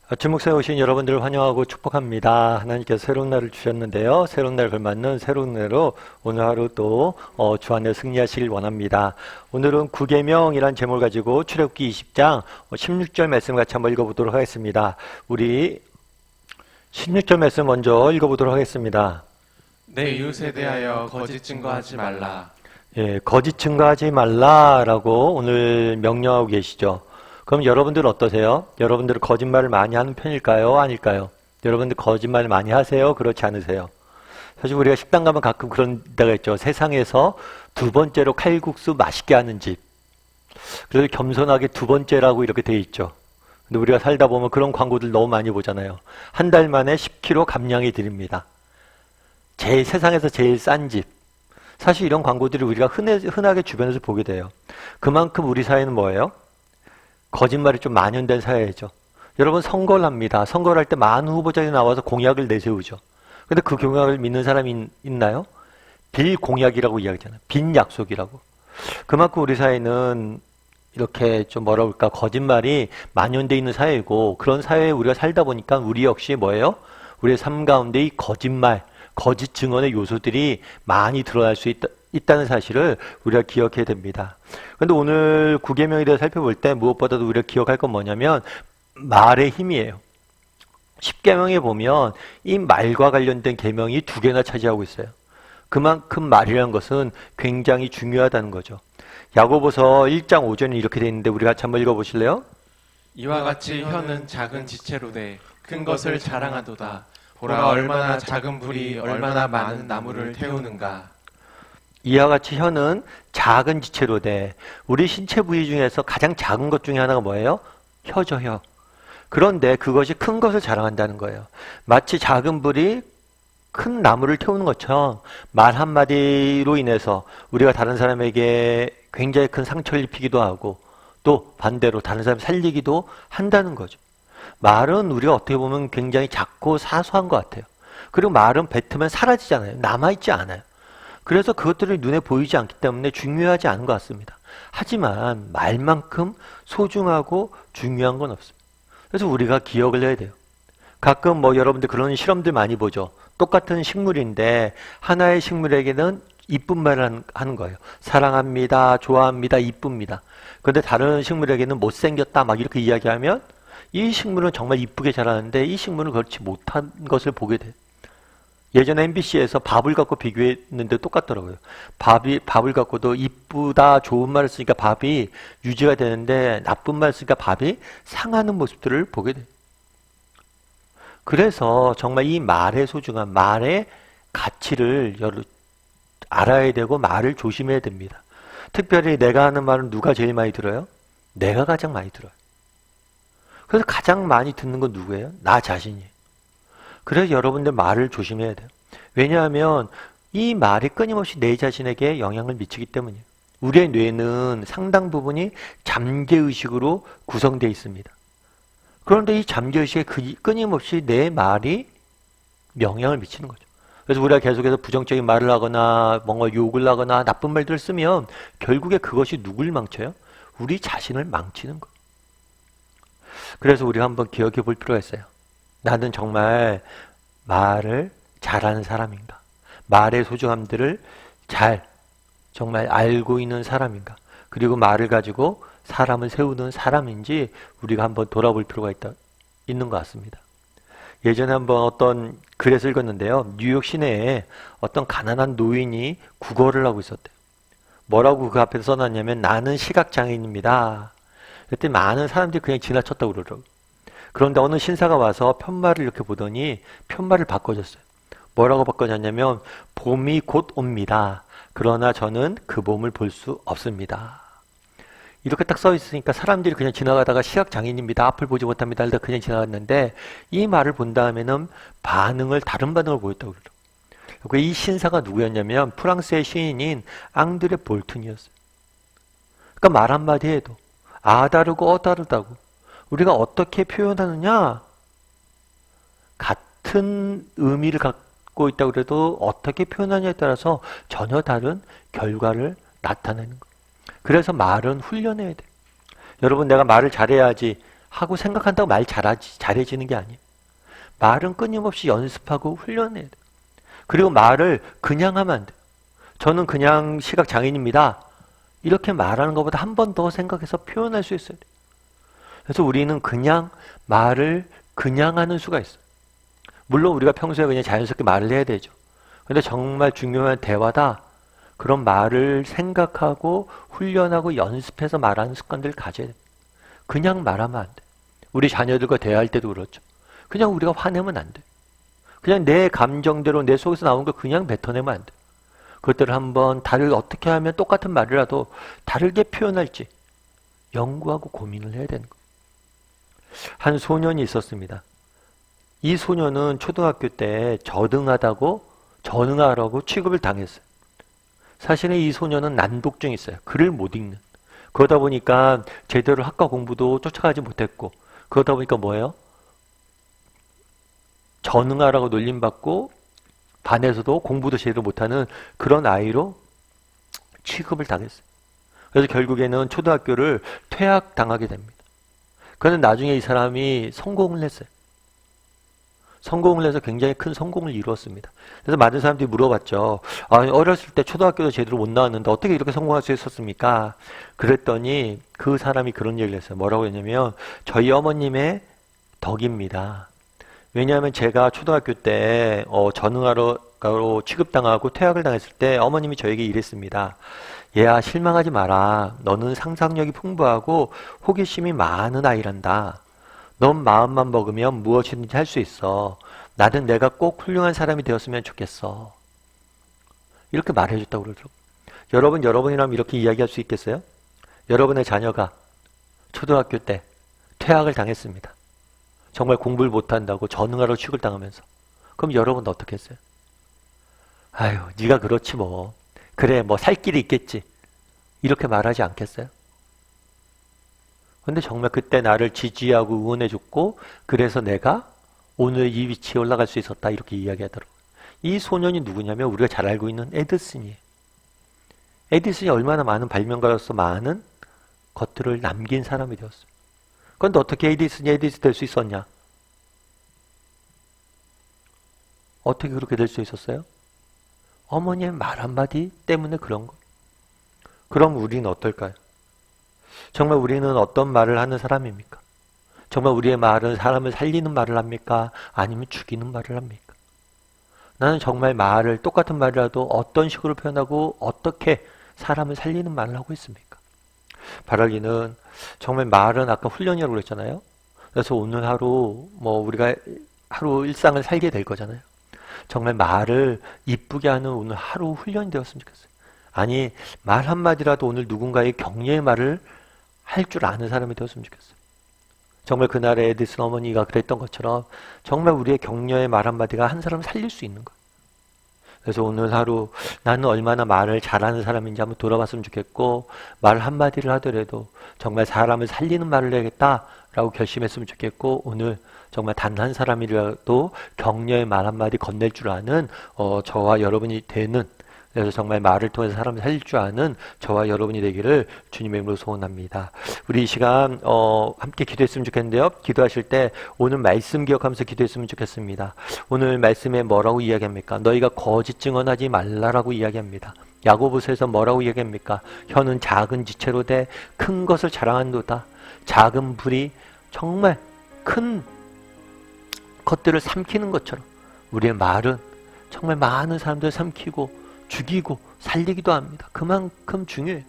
아침 목사에 오신 여러분들을 환영하고 축복합니다. 하나님께서 새로운 날을 주셨는데요. 새로운 날 걸맞는 새로운 날로 오늘 하루 또 주안에 승리하시길 원합니다. 오늘은 구계명이라는 제목을 가지고 출애굽기 20장 16절 말씀 같이 한번 읽어보도록 하겠습니다. 우리 16절 말씀 먼저 읽어보도록 하겠습니다. 내 이웃에 대하여 거짓 증거하지 말라. 예, 거짓 증거하지 말라라고 오늘 명령하고 계시죠. 그럼 여러분들은 어떠세요? 여러분들은 거짓말을 많이 하는 편일까요? 아닐까요? 여러분들 거짓말 많이 하세요? 그렇지 않으세요? 사실 우리가 식당 가면 가끔 그런 데가 있죠. 세상에서 두 번째로 칼국수 맛있게 하는 집. 그래서 겸손하게 두 번째라고 이렇게 돼 있죠. 근데 우리가 살다 보면 그런 광고들 너무 많이 보잖아요. 한 달 만에 10kg 감량이 드립니다. 세상에서 제일 싼 집. 사실 이런 광고들을 우리가 흔하게 주변에서 보게 돼요. 그만큼 우리 사회는 뭐예요? 거짓말이 좀 만연된 사회죠. 여러분 선거를 합니다. 선거를 할 때 많은 후보자들이 나와서 공약을 내세우죠. 근데 그 공약을 믿는 사람이 있나요? 빌 공약이라고 이야기하잖아요. 빈 약속이라고. 그만큼 우리 사회는 이렇게 좀 뭐라 그럴까 거짓말이 만연되어 있는 사회이고 그런 사회에 우리가 살다 보니까 우리 역시 뭐예요? 우리의 삶 가운데 이 거짓말, 거짓 증언의 요소들이 많이 드러날 수 있다는 사실을 우리가 기억해야 됩니다. 그런데 오늘 구계명에 대해서 살펴볼 때 무엇보다도 우리가 기억할 건 뭐냐면 말의 힘이에요. 10계명에 보면 이 말과 관련된 계명이 2개나 차지하고 있어요. 그만큼 말이라는 것은 굉장히 중요하다는 거죠. 야고보서 1장 5절에 이렇게 되어 있는데 우리 같이 한번 읽어보실래요? 이와 같이 혀는 작은 지체로 돼 큰 것을 자랑하도다. 보라 얼마나 작은 불이 얼마나 많은 나무를 태우는가. 이와 같이 혀는 작은 지체로 돼. 우리 신체 부위 중에서 가장 작은 것 중에 하나가 뭐예요? 혀죠, 혀. 그런데 그것이 큰 것을 자랑한다는 거예요. 마치 작은 불이 큰 나무를 태우는 것처럼 말 한마디로 인해서 우리가 다른 사람에게 굉장히 큰 상처를 입히기도 하고 또 반대로 다른 사람 살리기도 한다는 거죠. 말은 우리가 어떻게 보면 굉장히 작고 사소한 것 같아요. 그리고 말은 뱉으면 사라지잖아요. 남아있지 않아요. 그래서 그것들이 눈에 보이지 않기 때문에 중요하지 않은 것 같습니다. 하지만 말만큼 소중하고 중요한 건 없습니다. 그래서 우리가 기억을 해야 돼요. 가끔 여러분들 그런 실험들 많이 보죠. 똑같은 식물인데 하나의 식물에게는 이쁜 말을 하는 거예요. 사랑합니다, 좋아합니다, 이쁩니다. 그런데 다른 식물에게는 못생겼다 막 이렇게 이야기하면 이 식물은 정말 이쁘게 자라는데 이 식물은 그렇지 못한 것을 보게 돼요. 예전에 MBC에서 밥을 갖고 비교했는데 똑같더라고요. 밥을 갖고도 이쁘다, 좋은 말을 쓰니까 밥이 유지가 되는데 나쁜 말을 쓰니까 밥이 상하는 모습들을 보게 돼요. 그래서 정말 이 말의 소중함, 말의 가치를 알아야 되고 말을 조심해야 됩니다. 특별히 내가 하는 말은 누가 제일 많이 들어요? 내가 가장 많이 들어요. 그래서 가장 많이 듣는 건 누구예요? 나 자신이에요. 그래서 여러분들 말을 조심해야 돼요. 왜냐하면 이 말이 끊임없이 내 자신에게 영향을 미치기 때문이에요. 우리의 뇌는 상당 부분이 잠재의식으로 구성되어 있습니다. 그런데 이 잠재의식에 끊임없이 내 말이 영향을 미치는 거죠. 그래서 우리가 계속해서 부정적인 말을 하거나 뭔가 욕을 하거나 나쁜 말들을 쓰면 결국에 그것이 누굴 망쳐요? 우리 자신을 망치는 거예요. 그래서 우리가 한번 기억해 볼 필요가 있어요. 나는 정말 말을 잘하는 사람인가? 말의 소중함들을 정말 알고 있는 사람인가? 그리고 말을 가지고 사람을 세우는 사람인지 우리가 한번 돌아볼 필요가 있는 것 같습니다. 예전에 한번 어떤 글에서 읽었는데요. 뉴욕 시내에 어떤 가난한 노인이 구걸을 하고 있었대요. 뭐라고 그 앞에 써놨냐면 나는 시각장애인입니다. 그랬더니 많은 사람들이 그냥 지나쳤다고 그러더라고요. 그런데 어느 신사가 와서 편말을 이렇게 보더니 편말을 바꿔줬어요. 뭐라고 바꿔줬냐면 봄이 곧 옵니다. 그러나 저는 그 봄을 볼 수 없습니다. 이렇게 딱 써 있으니까 사람들이 그냥 지나가다가 시각장애인입니다. 앞을 보지 못합니다. 하다 그냥 지나갔는데 이 말을 본 다음에는 다른 반응을 보였다고 그러더라고요. 이 신사가 누구였냐면 프랑스의 시인인 앙드레 볼튼이었어요. 그러니까 말 한마디 해도 다르고 다르다고 우리가 어떻게 표현하느냐 같은 의미를 갖고 있다고 해도 어떻게 표현하느냐에 따라서 전혀 다른 결과를 나타내는 거예요. 그래서 말은 훈련해야 돼요. 여러분 내가 말을 잘해야지 하고 생각한다고 말 잘해지는 게 아니에요. 말은 끊임없이 연습하고 훈련해야 돼요. 그리고 말을 그냥 하면 안 돼요. 저는 그냥 시각장애인입니다. 이렇게 말하는 것보다 한 번 더 생각해서 표현할 수 있어야 돼요. 그래서 우리는 그냥 말을 그냥 하는 수가 있어요. 물론 우리가 평소에 그냥 자연스럽게 말을 해야 되죠. 근데 정말 중요한 대화다. 그런 말을 생각하고 훈련하고 연습해서 말하는 습관들을 가져야 돼요. 그냥 말하면 안 돼요. 우리 자녀들과 대화할 때도 그렇죠. 그냥 우리가 화내면 안 돼요. 그냥 내 감정대로 내 속에서 나온 걸 그냥 뱉어내면 안 돼요. 그것들을 한번 어떻게 하면 똑같은 말이라도 다르게 표현할지 연구하고 고민을 해야 되는 거예요. 한 소년이 있었습니다. 이 소년은 초등학교 때 전응하라고 취급을 당했어요. 사실은 이 소년은 난독증이 있어요. 글을 못 읽는. 그러다 보니까 제대로 학과 공부도 쫓아가지 못했고, 그러다 보니까 뭐예요? 전응하라고 놀림받고 반에서도 공부도 제대로 못하는 그런 아이로 취급을 당했어요. 그래서 결국에는 초등학교를 퇴학당하게 됩니다. 그런데 나중에 이 사람이 성공을 했어요. 성공을 해서 굉장히 큰 성공을 이루었습니다. 그래서 많은 사람들이 물어봤죠. 어렸을 때 초등학교도 제대로 못 나왔는데 어떻게 이렇게 성공할 수 있었습니까? 그랬더니 그 사람이 그런 얘기를 했어요. 뭐라고 했냐면 저희 어머님의 덕입니다. 왜냐하면 제가 초등학교 때 전응하러 취급당하고 퇴학을 당했을 때 어머님이 저에게 이랬습니다. 얘야, 실망하지 마라. 너는 상상력이 풍부하고 호기심이 많은 아이란다. 넌 마음만 먹으면 무엇이든지 할 수 있어. 나는 내가 꼭 훌륭한 사람이 되었으면 좋겠어. 이렇게 말해줬다고 그러더라고요. 여러분이라면 이렇게 이야기할 수 있겠어요? 여러분의 자녀가 초등학교 때 퇴학을 당했습니다. 정말 공부를 못한다고 전응하러 취급을 당하면서. 그럼 여러분은 어떻게 했어요? 아유, 네가 그렇지 뭐. 그래, 뭐 살 길이 있겠지. 이렇게 말하지 않겠어요? 근데 정말 그때 나를 지지하고 응원해줬고, 그래서 내가 오늘 이 위치에 올라갈 수 있었다. 이렇게 이야기하더라고요. 이 소년이 누구냐면 우리가 잘 알고 있는 에디슨이에요. 에디슨이 얼마나 많은 발명가로서 많은 것들을 남긴 사람이 되었어요. 그런데 어떻게 에디슨이 에디슨 될 수 있었냐? 어떻게 그렇게 될 수 있었어요? 어머니의 말 한마디 때문에 그런 거. 그럼 우리는 어떨까요? 정말 우리는 어떤 말을 하는 사람입니까? 정말 우리의 말은 사람을 살리는 말을 합니까? 아니면 죽이는 말을 합니까? 나는 정말 말을 똑같은 말이라도 어떤 식으로 표현하고 어떻게 사람을 살리는 말을 하고 있습니까? 바라기는 정말 말은 아까 훈련이라고 그랬잖아요. 그래서 오늘 하루 우리가 하루 일상을 살게 될 거잖아요. 정말 말을 이쁘게 하는 오늘 하루 훈련이 되었으면 좋겠어요. 아니, 말 한마디라도 오늘 누군가의 격려의 말을 할 줄 아는 사람이 되었으면 좋겠어요. 정말 그날의 에디슨 어머니가 그랬던 것처럼 정말 우리의 격려의 말 한마디가 한 사람을 살릴 수 있는 거예요. 그래서 오늘 하루 나는 얼마나 말을 잘하는 사람인지 한번 돌아봤으면 좋겠고, 말 한마디를 하더라도 정말 사람을 살리는 말을 해야겠다라고 결심했으면 좋겠고, 오늘 정말 단 한 사람이라도 격려의 말 한마디 건넬 줄 아는 저와 여러분이 되는, 그래서 정말 말을 통해서 사람을 살릴 줄 아는 저와 여러분이 되기를 주님의 이름으로 소원합니다. 우리 이 시간 함께 기도했으면 좋겠는데요. 기도하실 때 오늘 말씀 기억하면서 기도했으면 좋겠습니다. 오늘 말씀에 뭐라고 이야기합니까? 너희가 거짓 증언하지 말라라고 이야기합니다. 야고보서에서 뭐라고 이야기합니까? 혀는 작은 지체로 돼 큰 것을 자랑한도다. 작은 불이 정말 큰 것들을 삼키는 것처럼 우리의 말은 정말 많은 사람들을 삼키고 죽이고 살리기도 합니다. 그만큼 중요해요.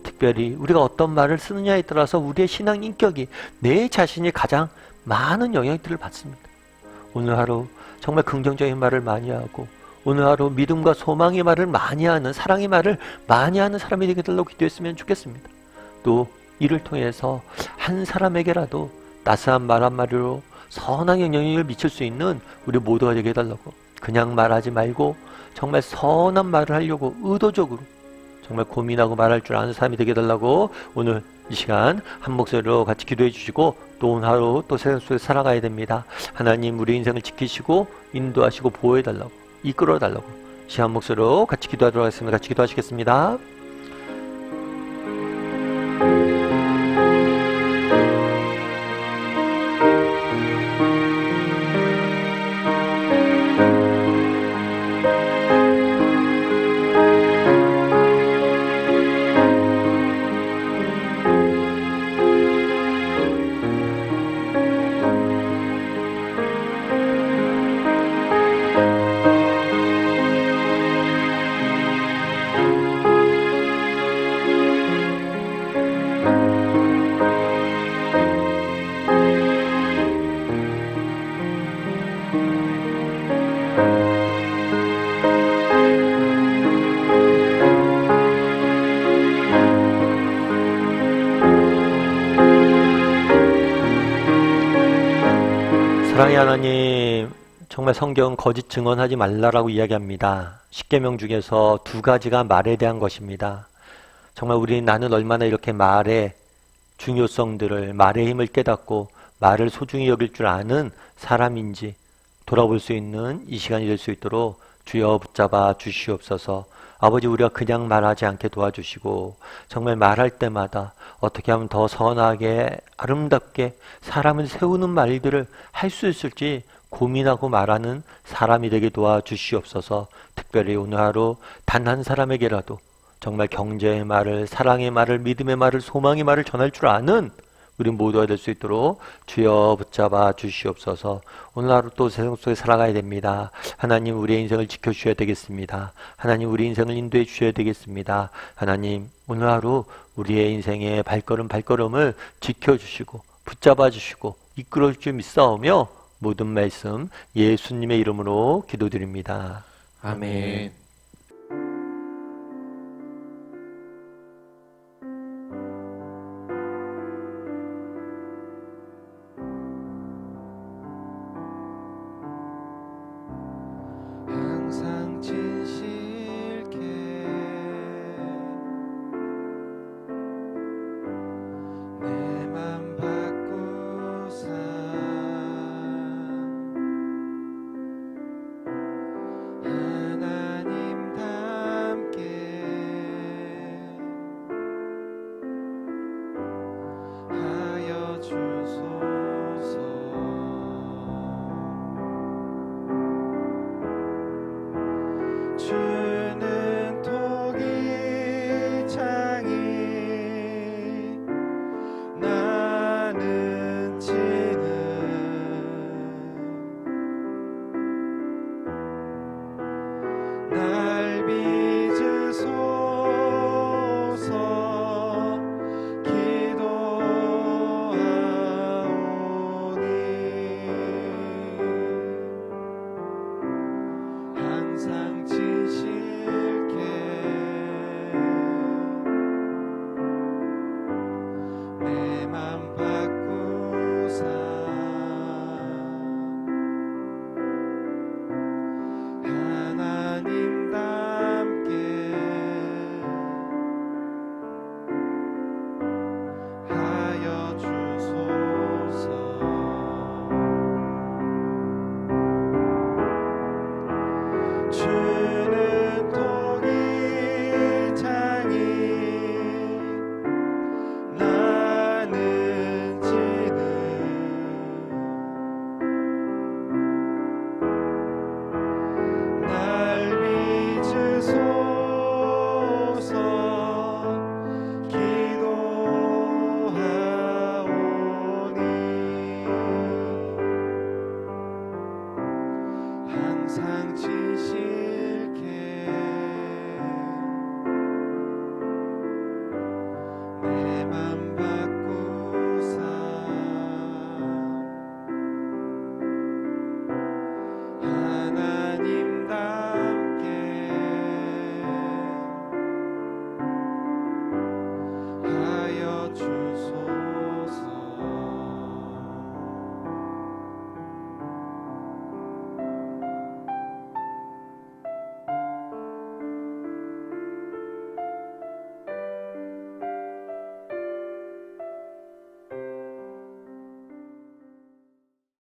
특별히 우리가 어떤 말을 쓰느냐에 따라서 우리의 신앙 인격이 내 자신이 가장 많은 영향들을 받습니다. 오늘 하루 정말 긍정적인 말을 많이 하고, 오늘 하루 믿음과 소망의 말을 많이 하는, 사랑의 말을 많이 하는 사람이 되게 달라고 기도했으면 좋겠습니다. 또 이를 통해서 한 사람에게라도 따스한 말 한마디로 선한 영향을 미칠 수 있는 우리 모두가 되게 해달라고. 그냥 말하지 말고 정말 선한 말을 하려고 의도적으로 정말 고민하고 말할 줄 아는 사람이 되게 해달라고 오늘 이 시간 한 목소리로 같이 기도해 주시고, 또 오늘 하루 또 세상 속에 살아가야 됩니다. 하나님, 우리 인생을 지키시고 인도하시고 보호해 달라고, 이끌어 달라고 이 시간 한 목소리로 같이 기도하도록 하겠습니다. 같이 기도하시겠습니다. 사랑의 하나님, 정말 성경은 거짓 증언하지 말라라고 이야기합니다. 십계명 중에서 두 가지가 말에 대한 것입니다. 정말 나는 얼마나 이렇게 말의 중요성들을, 말의 힘을 깨닫고 말을 소중히 여길 줄 아는 사람인지 돌아볼 수 있는 이 시간이 될 수 있도록 주여 붙잡아 주시옵소서. 아버지, 우리가 그냥 말하지 않게 도와주시고 정말 말할 때마다 어떻게 하면 더 선하게 아름답게 사람을 세우는 말들을 할 수 있을지 고민하고 말하는 사람이 되게 도와주시옵소서. 특별히 오늘 하루 단 한 사람에게라도 정말 경제의 말을, 사랑의 말을, 믿음의 말을, 소망의 말을 전할 줄 아는 우리 모두가 될 수 있도록 주여 붙잡아 주시옵소서. 오늘 하루 또 세상 속에 살아가야 됩니다. 하나님, 우리의 인생을 지켜주셔야 되겠습니다. 하나님, 우리 인생을 인도해 주셔야 되겠습니다. 하나님, 오늘 하루 우리의 인생의 발걸음을 지켜주시고 붙잡아 주시고 이끌어 주실 줄 믿사오며 모든 말씀 예수님의 이름으로 기도드립니다. 아멘.